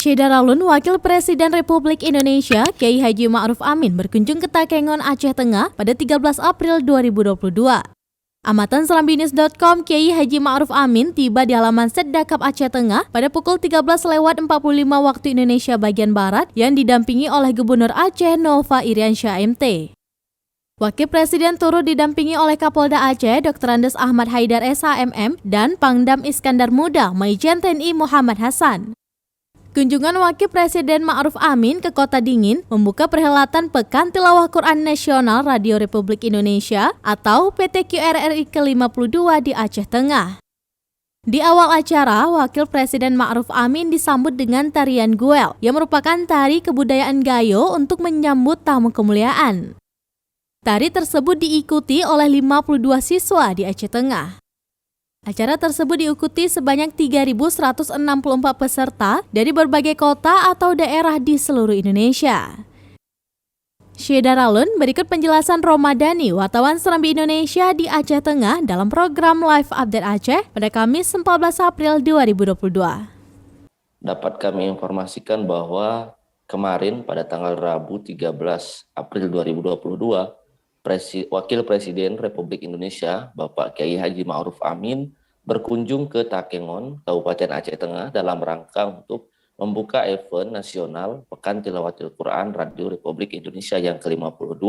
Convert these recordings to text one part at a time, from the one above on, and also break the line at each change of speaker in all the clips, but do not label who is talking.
Syedaralun, Wakil Presiden Republik Indonesia, Kiai Haji Ma'ruf Amin berkunjung ke Takengon, Aceh Tengah pada 13 April 2022. Amatan serambinews.com, Kiai Haji Ma'ruf Amin tiba di halaman Seddakap Aceh Tengah pada pukul 13.45 waktu Indonesia bagian Barat yang didampingi oleh Gubernur Aceh Nova Iriansyah MT. Wakil Presiden turut didampingi oleh Kapolda Aceh Dr. Andes Ahmad Haidar SHMM dan Pangdam Iskandar Muda Majen TNI Muhammad Hasan. Kunjungan Wakil Presiden Ma'ruf Amin ke Kota Dingin membuka perhelatan Pekan Tilawah Quran Nasional Radio Republik Indonesia atau PTQ RRI ke-52 di Aceh Tengah. Di awal acara, Wakil Presiden Ma'ruf Amin disambut dengan tarian guel yang merupakan tari kebudayaan Gayo untuk menyambut tamu kemuliaan. Tari tersebut diikuti oleh 52 siswa di Aceh Tengah. Acara tersebut diikuti sebanyak 3.164 peserta dari berbagai kota atau daerah di seluruh Indonesia. Syedaralun, berikut penjelasan Romadani, wartawan Serambi Indonesia di Aceh Tengah dalam program Live Update Aceh pada Kamis 14 April 2022.
Dapat kami informasikan bahwa kemarin pada tanggal Rabu 13 April 2022, Wakil Presiden Republik Indonesia, Bapak Kiai Haji Ma'ruf Amin, berkunjung ke Takengon, Kabupaten Aceh Tengah dalam rangka untuk membuka event nasional Pekan Tilawatil Quran Radio Republik Indonesia yang ke-52.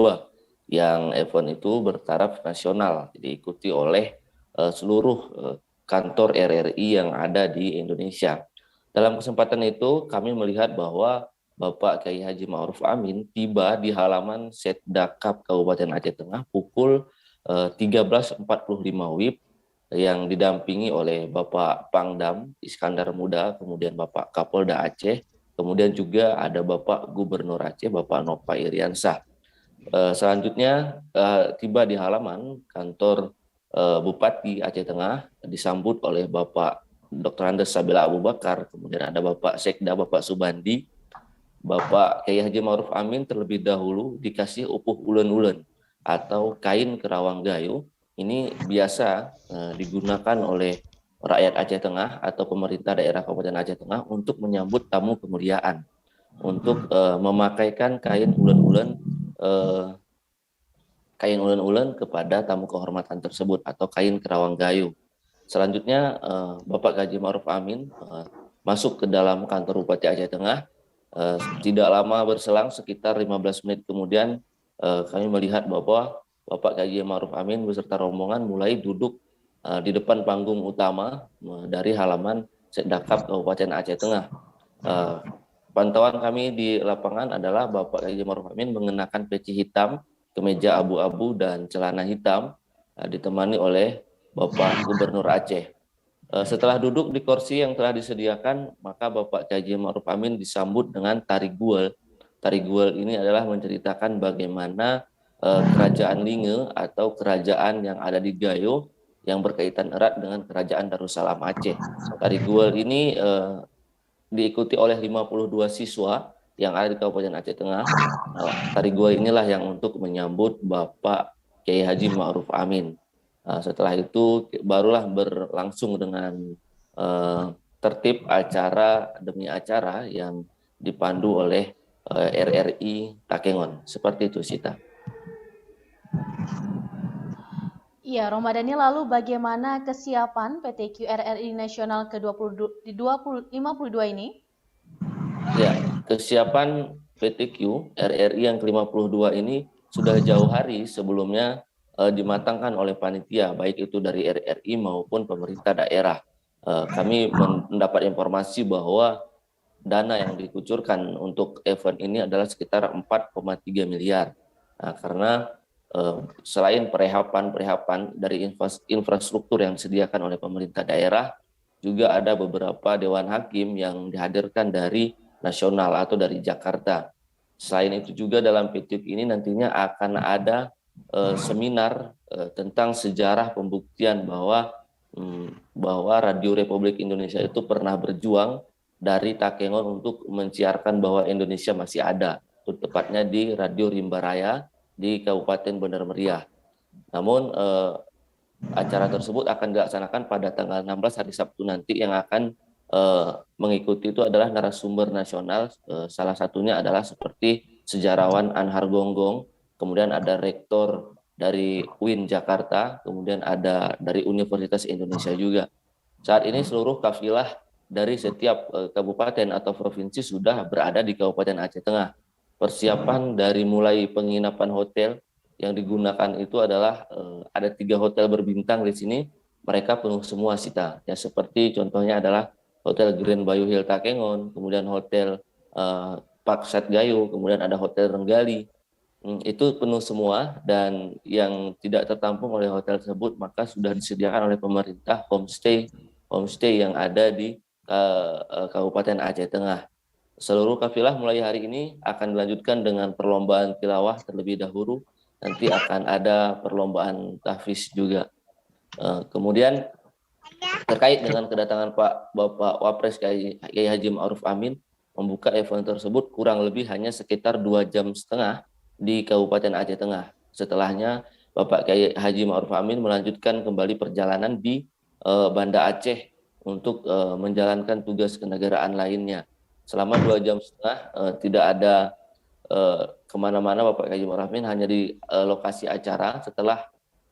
Yang event itu bertaraf nasional, diikuti oleh seluruh kantor RRI yang ada di Indonesia. Dalam kesempatan itu, kami melihat bahwa Bapak Kiai Haji Ma'ruf Amin tiba di halaman Seddakap Kabupaten Aceh Tengah pukul 13.45 WIB yang didampingi oleh Bapak Pangdam Iskandar Muda, kemudian Bapak Kapolda Aceh, kemudian juga ada Bapak Gubernur Aceh, Bapak Nova Iriansyah. Selanjutnya tiba di halaman kantor Bupati Aceh Tengah, disambut oleh Bapak Dr. Andes Sabila Abu Bakar, kemudian ada Bapak Sekda, Bapak Subandi. Bapak Kiai Haji Ma'ruf Amin terlebih dahulu dikasih upuh ulen-ulen atau kain kerawang gayo. Ini biasa digunakan oleh rakyat Aceh Tengah atau pemerintah daerah Kabupaten Aceh Tengah untuk menyambut tamu kemuliaan, untuk memakaikan kain ulen-ulen kepada tamu kehormatan tersebut atau kain kerawang gayo. Selanjutnya Bapak Haji Ma'ruf Amin masuk ke dalam kantor Bupati Aceh Tengah. Tidak lama berselang, sekitar 15 menit kemudian kami melihat bahwa Bapak Haji Ma'ruf Amin beserta rombongan mulai duduk di depan panggung utama dari halaman Seddakap Kabupaten Aceh Tengah. Pantauan kami di lapangan adalah Bapak Haji Ma'ruf Amin mengenakan peci hitam, kemeja abu-abu dan celana hitam, ditemani oleh Bapak Gubernur Aceh. Setelah duduk di kursi yang telah disediakan, maka Bapak Haji Ma'ruf Amin disambut dengan tari guel. Tari guel ini adalah menceritakan bagaimana kerajaan Linge atau kerajaan yang ada di Gayo yang berkaitan erat dengan kerajaan Darussalam Aceh. Tari guel ini diikuti oleh 52 siswa yang ada di Kabupaten Aceh Tengah. Tari guel inilah yang untuk menyambut Bapak Kiai Haji Ma'ruf Amin. Setelah itu barulah berlangsung dengan tertib acara demi acara yang dipandu oleh RRI Takengon. Seperti itu, Sita.
Iya, Romadani, lalu bagaimana kesiapan PTQ RRI Nasional ke-52 ini?
Ya, kesiapan PTQ RRI yang ke-52 ini sudah jauh hari sebelumnya dimatangkan oleh panitia, baik itu dari RRI maupun pemerintah daerah. Kami mendapat informasi bahwa dana yang dikucurkan untuk event ini adalah sekitar 4,3 miliar. Nah, karena selain perehapan dari infrastruktur yang disediakan oleh pemerintah daerah, juga ada beberapa dewan hakim yang dihadirkan dari nasional atau dari Jakarta. Selain itu juga dalam PTQ ini nantinya akan ada seminar tentang sejarah pembuktian bahwa Radio Republik Indonesia itu pernah berjuang dari Takengon untuk menciarkan bahwa Indonesia masih ada, tepatnya di Radio Rimba Raya di Kabupaten Benar Meriah. Namun acara tersebut akan dilaksanakan pada tanggal 16 hari Sabtu nanti yang akan mengikuti itu adalah narasumber nasional, salah satunya adalah seperti sejarawan Anhar Gonggong, kemudian ada rektor dari UIN Jakarta, kemudian ada dari Universitas Indonesia juga. Saat ini seluruh kafilah dari setiap kabupaten atau provinsi sudah berada di Kabupaten Aceh Tengah. Persiapan dari mulai penginapan hotel yang digunakan itu adalah ada 3 hotel berbintang di sini, mereka penuh semua Sita. Ya, seperti contohnya adalah Hotel Grand Bayu Hill Takengon, kemudian Hotel Park Set Gayo, kemudian ada Hotel Renggali. Itu penuh semua, dan yang tidak tertampung oleh hotel tersebut maka sudah disediakan oleh pemerintah homestay yang ada di Kabupaten Aceh Tengah. Seluruh kafilah mulai hari ini akan dilanjutkan dengan perlombaan tilawah terlebih dahulu. Nanti akan ada perlombaan tahfiz juga. Kemudian terkait dengan kedatangan Bapak Wapres Kiai Haji Ma'ruf Amin, membuka event tersebut kurang lebih hanya sekitar 2,5 jam di Kabupaten Aceh Tengah. Setelahnya Bapak Kiai Haji Ma'ruf Amin melanjutkan kembali perjalanan di Banda Aceh untuk menjalankan tugas kenegaraan lainnya. Selama 2,5 jam tidak ada kemana-mana Bapak Kiai Haji Ma'ruf Amin, hanya di lokasi acara. Setelah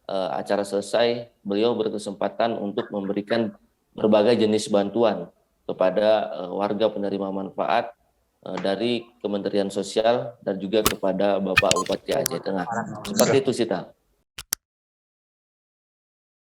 acara selesai, beliau berkesempatan untuk memberikan berbagai jenis bantuan kepada warga penerima manfaat dari Kementerian Sosial dan juga kepada Bapak Bupati Aceh Tengah. Seperti itu, Sita.